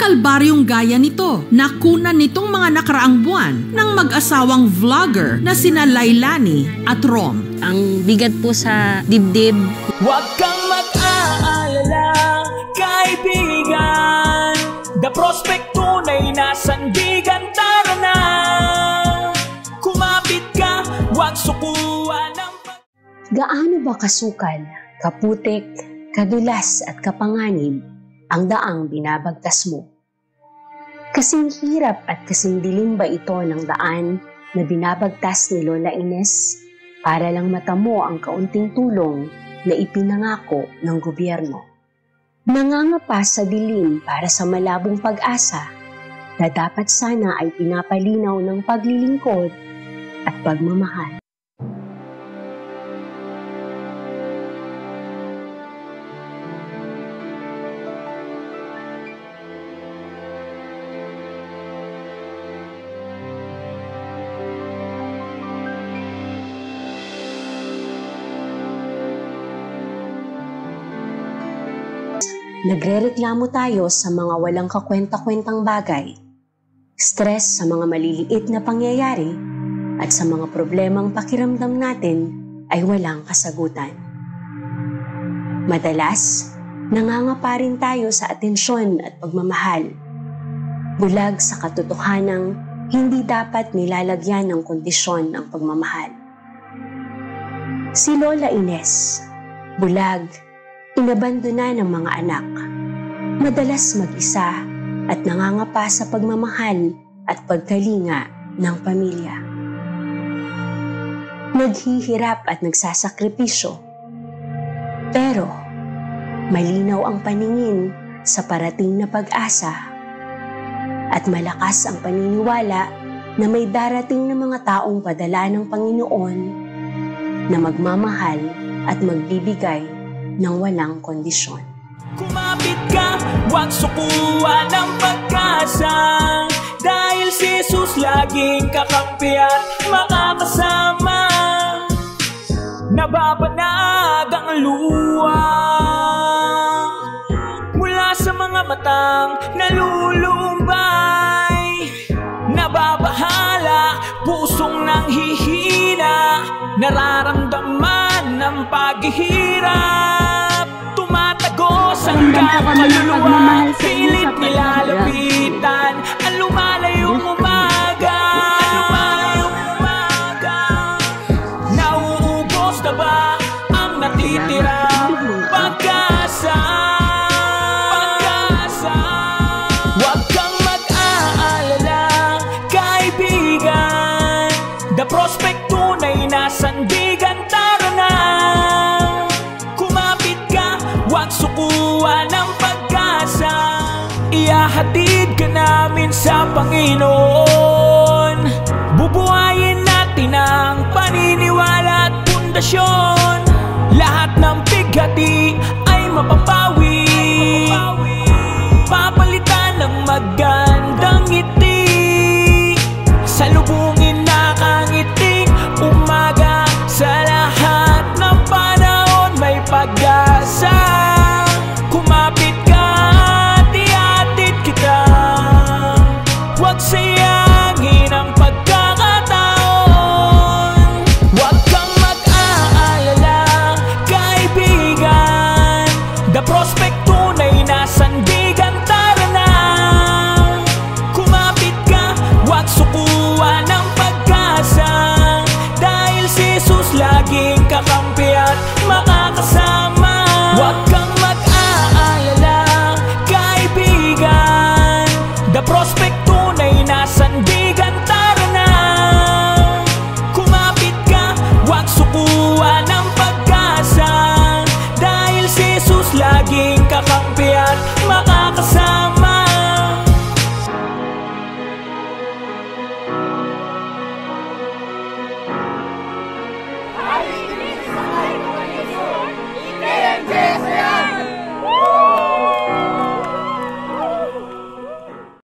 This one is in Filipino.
kalbaryong gaya nito na kunan nitong mga nakaraang buwan ng mag-asawang vlogger na sina Lailani at Rom. Ang bigat po sa dibdib. Huwag kang mag-aalala, kaibigan. The prospect tunay na sandigan, tara na. Kumapit ka, huwag sukuan ng... Gaano ba kasukal, kaputik, kadulas at kapanganib ang daang binabagtas mo? Kasing hirap at kasing dilim ba ito ng daan na binabagtas ni Lola Ines para lang matamo ang kaunting tulong na ipinangako ng gobyerno? Nangangapa sa dilim para sa malabong pag-asa na dapat sana ay pinapalinaw ng paglilingkod at pagmamahal. Nagrereklamo tayo sa mga walang kakwenta-kwentang bagay, stress sa mga maliliit na pangyayari, at sa mga problemang pakiramdam natin ay walang kasagutan. Madalas, nangangapa rin tayo sa atensyon at pagmamahal, bulag sa katotohanang hindi dapat nilalagyan ng kondisyon ang pagmamahal. Si Lola Ines, bulag, inabandona ng mga anak, madalas mag-isa at nangangapa sa pagmamahal at pagkalinga ng pamilya. Naghihirap at nagsasakripisyo, pero malinaw ang paningin sa parating na pag-asa at malakas ang paniniwala na may darating na mga taong padala ng Panginoon na magmamahal at magbibigay ng walang kondisyon. Kumapit ka, huwag sukuan ng pag-asa, dahil si Jesus laging kakampi at makakasama. Nababanag ang luha mula sa mga matang nalulumbay, nababahala, pusong nanghihina, nararamdaman ng paghihirap, tumatagos ang kaluluwa, pilit nilalapitan ang lumalayong umaga. Nauubos na ba ang natitirang pag-asa? Huwag kang mag-aalala, kaibigan. The prospect tunay na sandigan, tara na. Kumapit ka, huwag sukuan ng pag-asa. Ihahatid ka namin sa Panginoon. Bubuhayin natin ang paniniwala at pundasyon. Lahat ng bighati ay mapapagod.